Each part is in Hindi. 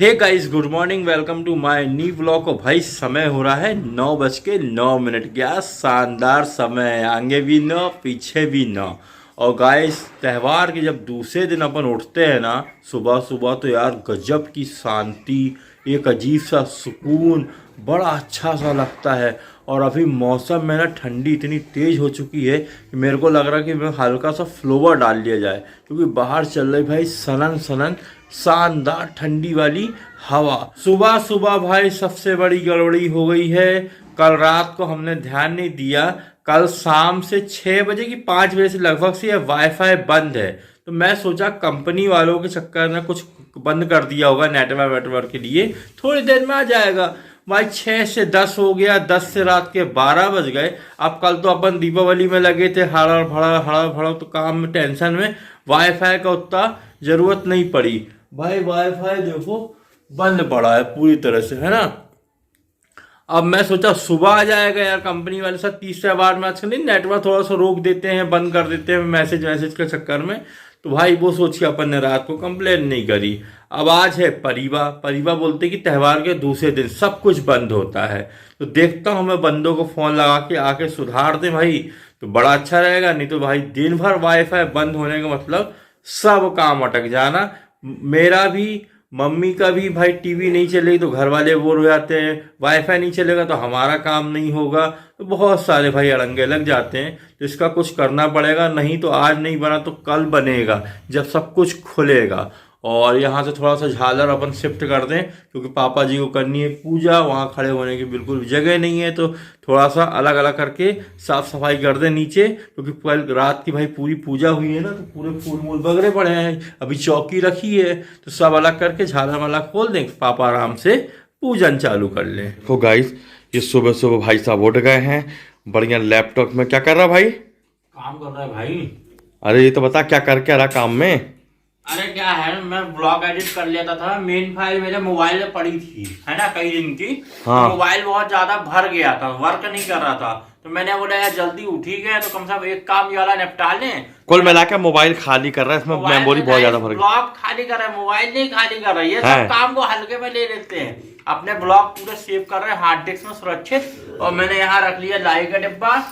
Hey guys, good morning, welcome to my new vlog. को भाई समय हो रहा है 9:09। क्या शानदार समय, आगे भी 9 पीछे भी 9। और गाइस, त्यौहार के जब दूसरे दिन अपन उठते हैं ना सुबह सुबह, तो यार गजब की शांति, एक अजीब सा सुकून, बड़ा अच्छा सा लगता है। और अभी मौसम में ना ठंडी इतनी तेज़ हो चुकी है कि मेरे को लग रहा है कि मैं हल्का सा फ्लोवर डाल लिया जाए, क्योंकि बाहर चल रही भाई सनन सनन शानदार ठंडी वाली हवा। सुबह सुबह भाई सबसे बड़ी गड़बड़ी हो गई है। कल रात को हमने ध्यान नहीं दिया, कल शाम से 6 बजे की 5 बजे से लगभग से वाईफाई बंद है। तो मैं सोचा कंपनी वालों के चक्कर में कुछ बंद कर दिया होगा नेटवर्क के लिए, थोड़ी देर में आ जाएगा। भाई 6 से 10 हो गया, 10 से रात के 12 बज गए। अब कल तो अपन दीपावली में लगे थे, हड़ा भड़ा तो काम में टेंशन में वाईफाई का उतना जरूरत नहीं पड़ी। भाई वाईफाई देखो बंद पड़ा है पूरी तरह से, है ना। अब मैं सोचा सुबह आ जाएगा यार, कंपनी वाले साथ तीसरा बार में आजकल नहीं नेटवर्क थोड़ा सा रोक देते हैं, बंद कर देते हैं मैसेज के चक्कर में। तो भाई वो सोच के अपन ने रात को कंप्लेन नहीं करी। अब आज है परिवा बोलते कि त्यौहार के दूसरे दिन सब कुछ बंद होता है। तो देखता हूँ मैं बंदों को फोन लगा के आके सुधार दे भाई, तो बड़ा अच्छा रहेगा। नहीं तो भाई दिन भर वाईफाई बंद होने का मतलब सब काम अटक जाना। मेरा भी, मम्मी का भी। भाई टीवी नहीं चलेगी तो घर वाले बोर हो जाते हैं, वाईफाई नहीं चलेगा तो हमारा काम नहीं होगा, तो बहुत सारे भाई अड़ंगे लग जाते हैं। तो इसका कुछ करना पड़ेगा, नहीं तो आज नहीं बना तो कल बनेगा जब सब कुछ खुलेगा। और यहाँ से थोड़ा सा झालर अपन शिफ्ट कर दें, क्योंकि पापा जी को करनी है पूजा, वहाँ खड़े होने की बिल्कुल जगह नहीं है। तो थोड़ा सा अलग अलग करके साफ सफाई कर दें नीचे, क्योंकि कल रात की भाई पूरी पूजा हुई है ना, तो पूरे फूल मूल बगड़े पड़े हैं। अभी चौकी रखी है तो सब अलग करके झालर वाला खोल दें, पापा आराम से पूजन चालू कर लें। तो गाइस, ये सुबह सुबह भाई साहब उठ गए हैं, बढ़िया लैपटॉप में क्या कर रहा भाई? काम कर रहा है भाई। अरे ये तो बता क्या करके आ रहा काम में? अरे क्या है, मैं ब्लॉग एडिट कर लेता था। मेन फाइल मेरे मोबाइल में पड़ी थी, है ना, कई दिन की। हाँ। मोबाइल बहुत ज्यादा भर गया था, वर्क नहीं कर रहा था। तो मैंने बोला यार जल्दी उठ ही गए तो कम से कम एक काम ये वाला निपटा लें। कुल मिला के मोबाइल खाली कर रहा है, इसमें मेमोरी बहुत ज्यादा भर गई। ब्लॉग खाली कर रहा है, मोबाइल नहीं खाली कर रहा है। ये सब काम को हल्के में ले लेते हैं, अपने ब्लॉग पूरे सेव कर रहे हैं हार्ड डिस्क में सुरक्षित। और मैंने यहाँ रख लिया लाई का डिब्बा,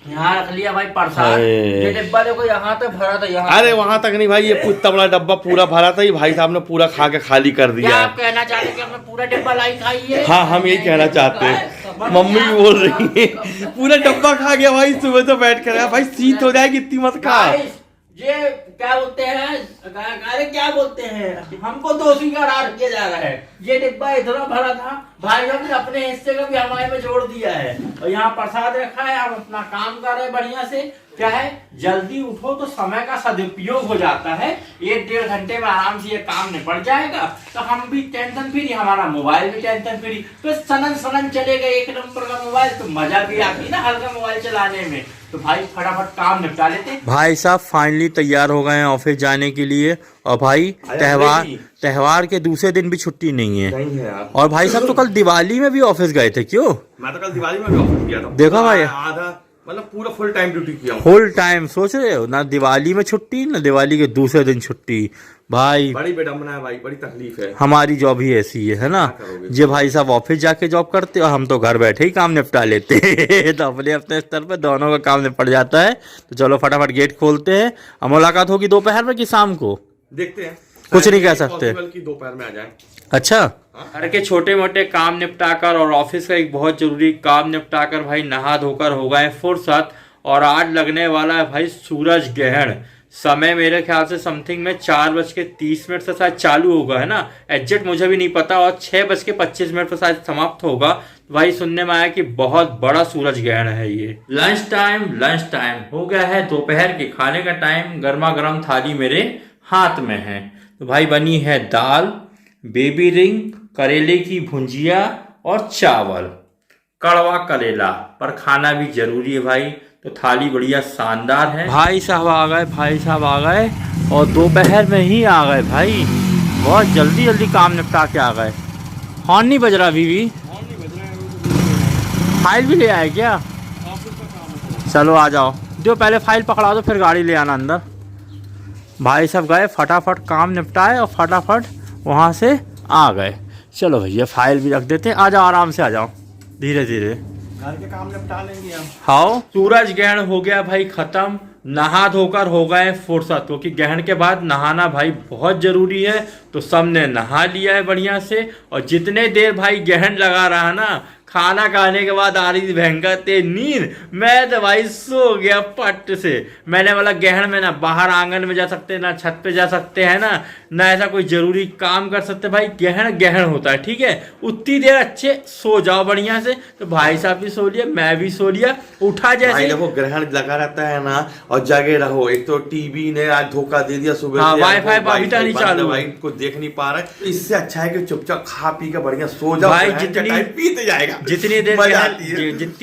यहाँ रख लिया भाई प्रसाद। ये डिब्बा देखो यहाँ तक भरा था, यहाँ। अरे वहां तक नहीं भाई, ये इतना बड़ा डब्बा पूरा भरा था, ये भाई साहब ने पूरा खा के खाली कर दिया। क्या आप कहना चाहते हैं कि हमने पूरा डिब्बा लाई खाई है? हाँ, हम यही कहना चाहते हैं। मम्मी भी बोल रही है पूरा डब्बा खा गया भाई, सुबह तो बैठ कर भाई शीत हो जाएगी, इतनी मत खा। ये क्या बोलते हैं, अरे क्या बोलते हैं, हमको दोषी करार किया जा रहा है। ये डिब्बा इतना भरा था, भाई हमने अपने हिस्से का भी हमारे में जोड़ दिया है। और यहाँ प्रसाद रखा है, हम अपना काम कर रहे हैं बढ़िया से। क्या है, जल्दी उठो तो समय का सदुपयोग हो जाता है। 1-1.5 घंटे में आराम से ये काम निपट जाएगा, तो हम भी टेंशन फ्री, हमारा मोबाइल भी टेंशन फ्री। तो सनन चलेगा, एक नंबर का मोबाइल। तो मजा भी आती है ना हल्का मोबाइल चलाने में। तो भाई फटाफट काम निपटा लेते। भाई साहब फाइनली तैयार हो गए हैं ऑफिस जाने के लिए। और भाई त्यौहार के दूसरे दिन भी छुट्टी नहीं है यार। और भाई साहब तो कल दिवाली में भी ऑफिस गए थे, क्यों? मैं तो कल दिवाली में भी ऑफिस गया था। देखा भाई, आधा मतलब पूरा फुल टाइम ड्यूटी किया। फुल टाइम, सोच रहे हो ना, दिवाली में छुट्टी ना दिवाली के दूसरे दिन छुट्टी। भाई बड़ी विडम्बना है भाई, बड़ी तकलीफ है। हमारी जॉब ही ऐसी है ना। जे भाई साहब ऑफिस जाके जॉब करते और हम तो घर बैठे ही काम निपटा लेते हैं। तो अपने अपने स्तर पर दोनों का काम निपट जाता है। तो चलो फटाफट गेट खोलते हैं। अब मुलाकात होगी दोपहर में कि शाम को, देखते हैं, कुछ नहीं कह सकते। दोपहर में आ जाए। अच्छा, घर के छोटे मोटे काम निपटाकर और ऑफिस का एक बहुत जरूरी काम निपटाकर भाई नहा धोकर हो गए फुर्सत। और आज लगने वाला है भाई सूरज ग्रहण। समय मेरे ख्याल से समथिंग में 4:30 से शायद चालू होगा, है ना, एग्जैक्ट मुझे भी नहीं पता। और 6:25 पर शायद समाप्त होगा। भाई सुनने में आया कि बहुत बड़ा सूरज ग्रहण है ये। लंच टाइम हो गया है, दोपहर के खाने का टाइम। गर्मा गर्म थाली मेरे हाथ में है। तो भाई बनी है दाल, बेबी रिंग, करेले की भुंजिया और चावल। कड़वा करेला पर खाना भी जरूरी है भाई। तो थाली बढ़िया शानदार है। भाई साहब आ गए और दोपहर में ही आ गए भाई, बहुत जल्दी काम निपटा के आ गए। हॉर्न नहीं बज रहा अभी भी? फाइल भी ले आए क्या? चलो आ जाओ, जो पहले फाइल पकड़ा दो फिर गाड़ी ले आना अंदर। भाई साहब गए, फटाफट काम निपटाए और फटाफट वहाँ से आ गए। चलो भैया फाइल भी रख देते हैं, आ जाओ आराम से आ जाओ, धीरे धीरे। घर के काम निपटा लेंगे हम। हाँ, सूरज ग्रहण हो गया भाई खत्म, नहा धोकर हो गए फुर्सत, क्योंकि ग्रहण के बाद नहाना भाई बहुत जरूरी है। तो सबने नहा लिया है बढ़िया से, और जितने देर भाई ग्रहण लगा रहा ना, खाना खाने के बाद आ रही थी भयंकर तेज नींद, मैं तो भाई सो गया पट से। मैंने बोला ग्रहण में ना बाहर आंगन में जा सकते, ना छत पे जा सकते हैं, ना ऐसा कोई जरूरी काम कर सकते भाई। ग्रहण ग्रहण होता है, ठीक है। उतनी देर अच्छे सो जाओ बढ़िया से। तो भाई साहब भी सो लिया, मैं भी सो लिया। उठा जैसे देखो ग्रहण लगा रहता है ना, और जगे रहो। एक तो टीवी ने आज धोखा दे दिया सुबह। हाँ, वाईफाई अभी तक नहीं चालू, भाई को देख नहीं पा रहा है। इससे अच्छा है कि चुपचाप खा पी के बढ़िया सो जाओ भाई। पीते जाएगा जितनी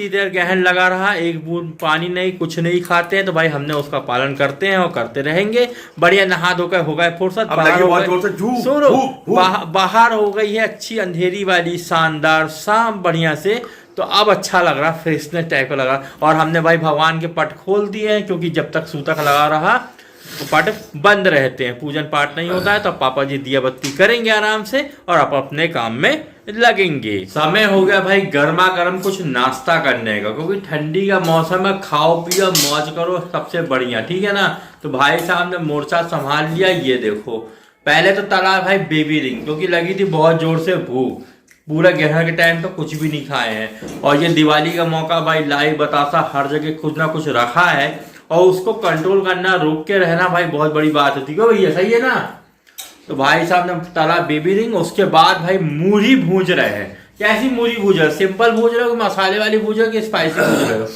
देर ग्रहण लगा रहा, एक बूंद पानी नहीं, कुछ नहीं खाते हैं, तो भाई हमने उसका पालन करते हैं और करते रहेंगे। बढ़िया नहा धोकर हो गए फुर्सत, बाहर हो गई है अच्छी अंधेरी वाली शानदार शाम बढ़िया से। तो अब अच्छा लग रहा, फ्रेशनेस टाइप का लगा। और हमने भाई भगवान के पट खोल दिए हैं, क्योंकि जब तक सूतक लगा रहा तो पट बंद रहते हैं, पूजन पाठ नहीं होता है। तो पापा जी दिया बत्ती करेंगे आराम से, और आप अपने काम में लगेंगे। समय हो गया भाई गर्मा गर्म कुछ नाश्ता करने का, क्योंकि ठंडी का मौसम है। खाओ पियो मौज करो, सबसे बढ़िया, ठीक है ना। तो भाई साहब ने मोर्चा संभाल लिया। ये देखो, पहले तो तला भाई बेबी रिंग, क्योंकि लगी थी बहुत जोर से भूख। पूरा ग्रहण के टाइम तो कुछ भी नहीं खाए हैं। और ये दिवाली का मौका भाई, लाई बतासा हर जगह कुछ ना कुछ रखा है, और उसको कंट्रोल करना, रोक के रहना भाई बहुत बड़ी बात होती है भैया, सही है ना। तो भाई साहब ने तला बेबी रिंग। उसके बाद भाई मूढ़ी भूज रहे हैं। कैसी मूढ़ी भूज रहे हो? सिंपल भूज रहे हो, मसाले वाली भूज रहे हो कि स्पाइसी भूज रहे हो?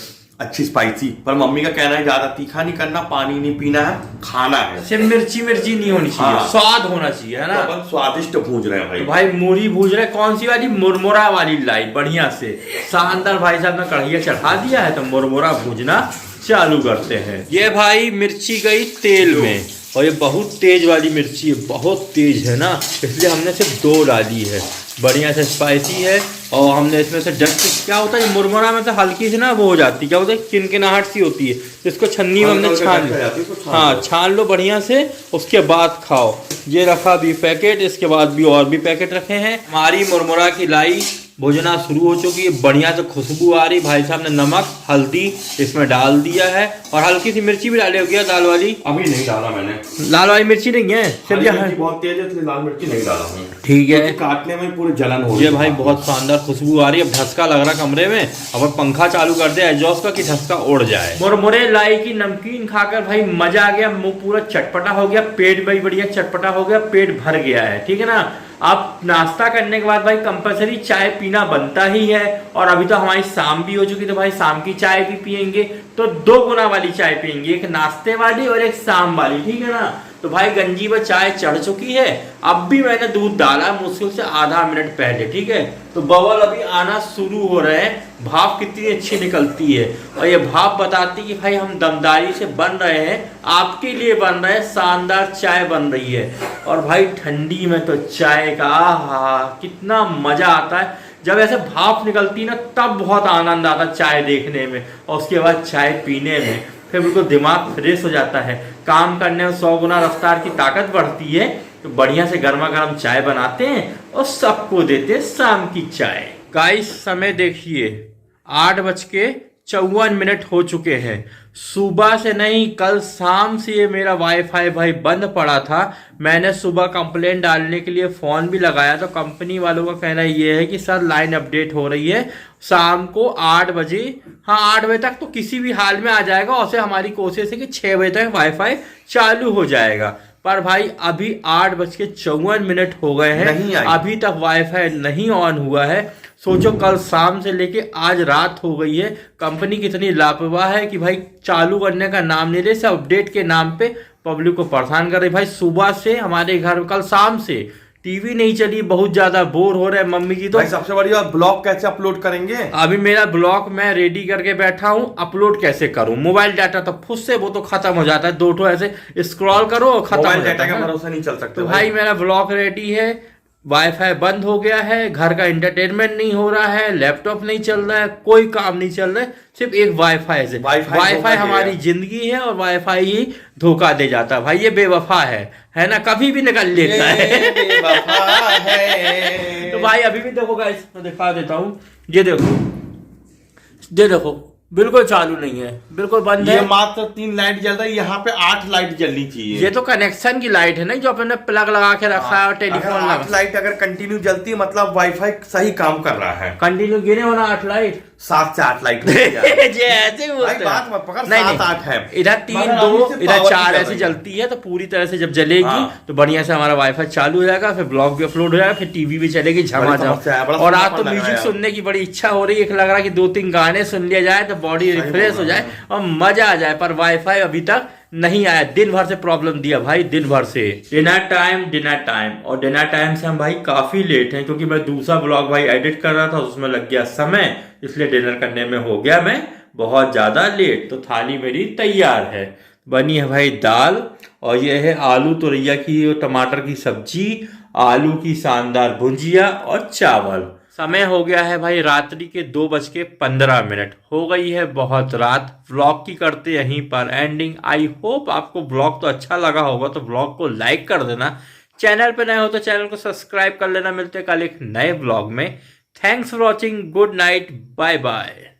अच्छी स्पाइसी, पर मम्मी का कहना है ज्यादा तीखा नहीं करना, पानी नहीं पीना है, खाना है सिर्फ मिर्ची नहीं होनी चाहिए। हाँ। स्वाद होना चाहिए, है ना। तो स्वादिष्ट भूज रहे हैं भाई। तो भाई मूढ़ी भूज रहे, कौन सी वाली? मुरमुरा वाली लाई बढ़िया से शानदार। भाई साहब ने कढ़ैया चढ़ा दिया है, तो मुरमुरा भूजना चालू करते हैं। ये भाई मिर्ची गई तेल में, और ये बहुत तेज वाली मिर्ची है, बहुत तेज है ना, इसलिए हमने सिर्फ 2 डाली है। बढ़िया से स्पाइसी है। और हमने इसमें से डस्ट, क्या होता है मुरमुरा में से हल्की सी ना वो हो जाती है, क्या होता है किनकिनाहट सी होती है, तो इसको छन्नी में हमने छान लिया। हाँ, छान लो बढ़िया से, उसके बाद खाओ। ये रखा भी पैकेट, इसके बाद भी और भी पैकेट रखे हैं। हमारी मुरमुरा की लाई भुजना शुरू हो चुकी है, बढ़िया से खुशबू आ रही। भाई साहब ने नमक हल्दी इसमें डाल दिया है, और हल्की सी मिर्ची भी डाली होगी दाल वाली। अभी नहीं डाला मैंने, लाल वाली मिर्ची नहीं है, सिर्फ बहुत तेज है, लाल मिर्ची नहीं डाला हूँ। ठीक है, काटने में पूरे जलन हो रही है भाई। बहुत शानदार खुशबू आ रही है। धसका लग रहा कमरे में, अब पंखा चालू कर दे एग्जॉस्ट का कि धसका उड़ जाए। मुरमुरे लाई की नमकीन खाकर भाई मजा आ गया, मुंह पूरा चटपटा हो गया, पेट भाई बढ़िया चटपटा हो गया, पेट भर गया है, ठीक है ना। अब नाश्ता करने के बाद भाई कंपलसरी चाय पीना बनता ही है। और अभी तो हमारी शाम भी हो चुकी, तो भाई शाम की चाय भी पियेंगे, तो 2 गुना वाली चाय पियेंगे, एक नाश्ते वाली और एक शाम वाली, ठीक है ना। तो भाई गंजी पर चाय चढ़ चुकी है। अब भी मैंने दूध डाला मुश्किल से आधा मिनट पहले, ठीक है। तो बबल अभी आना शुरू हो रहे हैं। भाप कितनी अच्छी निकलती है, और ये भाप बताती है कि भाई हम दमदारी से बन रहे हैं, आपके लिए बन रहे हैं, शानदार चाय बन रही है। और भाई ठंडी में तो चाय का आहा कितना मजा आता है। जब ऐसे भाप निकलती ना, तब बहुत आनंद आता चाय देखने में, और उसके बाद चाय पीने में फिर बिल्कुल दिमाग फ्रेश हो जाता है। काम करने में 100 गुना रफ्तार की ताकत बढ़ती है। तो बढ़िया से गर्मा गर्म चाय बनाते हैं और सबको देते हैं शाम की चाय। गाइस समय देखिए 8:54 हो चुके हैं। सुबह से नहीं, कल शाम से ये मेरा वाईफाई भाई बंद पड़ा था। मैंने सुबह कंप्लेंट डालने के लिए फ़ोन भी लगाया, तो कंपनी वालों का कहना ये है कि सर लाइन अपडेट हो रही है, शाम को 8 बजे, हाँ 8 बजे तक तो किसी भी हाल में आ जाएगा। और से हमारी कोशिश है कि 6 बजे तक वाईफाई चालू हो जाएगा। पर भाई अभी 8:54 हो गए हैं, अभी तक वाईफाई नहीं ऑन हुआ है। सोचो कल शाम से लेके आज रात हो गई है। कंपनी कितनी लापरवाह है कि भाई चालू करने का नाम नहीं ले, सब अपडेट के नाम पे पब्लिक को परेशान कर रही। भाई सुबह से हमारे घर कल शाम से टीवी नहीं चली, बहुत ज्यादा बोर हो रहा है मम्मी जी। तो भाई सबसे बड़ी बात, ब्लॉग कैसे अपलोड करेंगे? अभी मेरा ब्लॉग मैं रेडी करके बैठा हूँ, अपलोड कैसे करूँ? मोबाइल डाटा तो खुद से वो तो खत्म हो जाता है, 2 ऐसे स्क्रॉल करो खत्म हो जाता है। का भरोसा नहीं चल सकता। तो भाई मेरा ब्लॉग रेडी है, वाईफाई बंद हो गया है, घर का एंटरटेनमेंट नहीं हो रहा है, लैपटॉप नहीं चल रहा है, कोई काम नहीं चल रहा है, सिर्फ एक वाईफाई से। वाईफाई हमारी जिंदगी है और वाईफाई ही धोखा दे जाता है भाई। ये बेवफा है ना, कभी भी निकल लेता है। बेवफा है। तो भाई अभी भी देखो गाइस, मैं दिखा देता हूँ, ये देखो बिल्कुल चालू नहीं है, बिल्कुल बंद है। ये मात्र 3 लाइट जल रही है, यहाँ पे 8 लाइट जलनी चाहिए। ये तो कनेक्शन की लाइट है ना, जो अपने प्लग लगा के रखा है और टेलीफोन लगा। 8 लाइट अगर कंटिन्यू जलती है मतलब वाईफाई सही काम कर रहा है। कंटिन्यू गिने होना 8 लाइट, 7 से 8 लाइट जे ऐसे बोलते हैं। बात मत पकड़, नहीं 7-8 है। इधर 3 2 इधर 4 ऐसे जलती है, तो पूरी तरह से जब जलेगी तो बढ़िया से हमारा वाईफाई चालू हो जाएगा, फिर ब्लॉग भी अपलोड हो जाएगा, फिर टीवी भी चलेगी झमाझम। और आज तो म्यूजिक सुनने की बड़ी इच्छा हो रही है, लग रहा है कि 2-3 गाने सुन लिया जाए तो बॉडी रिफ्रेश हो जाए और मजा आ जाए। पर वाईफाई अभी तक नहीं आया, दिन भर से प्रॉब्लम दिया भाई, दिन भर से। डिनर टाइम और डिनर टाइम से हम भाई काफी लेट हैं, क्योंकि मैं दूसरा ब्लॉग भाई एडिट कर रहा था, उसमें लग गया समय, इसलिए डिनर करने में हो गया मैं बहुत ज्यादा लेट। तो थाली मेरी तैयार है, बनी है भाई दाल, और ये है आलू तुरैया की टमाटर की सब्जी, आलू की शानदार भुंजिया और चावल। समय हो गया है भाई रात्रि के 2:15। हो गई है बहुत रात। व्लॉग की करते यहीं पर एंडिंग। आई होप आपको व्लॉग तो अच्छा लगा होगा, तो व्लॉग को लाइक कर देना, चैनल पे नए हो तो चैनल को सब्सक्राइब कर लेना। मिलते हैं कल एक नए व्लॉग में। Thanks for watching, good night, bye bye.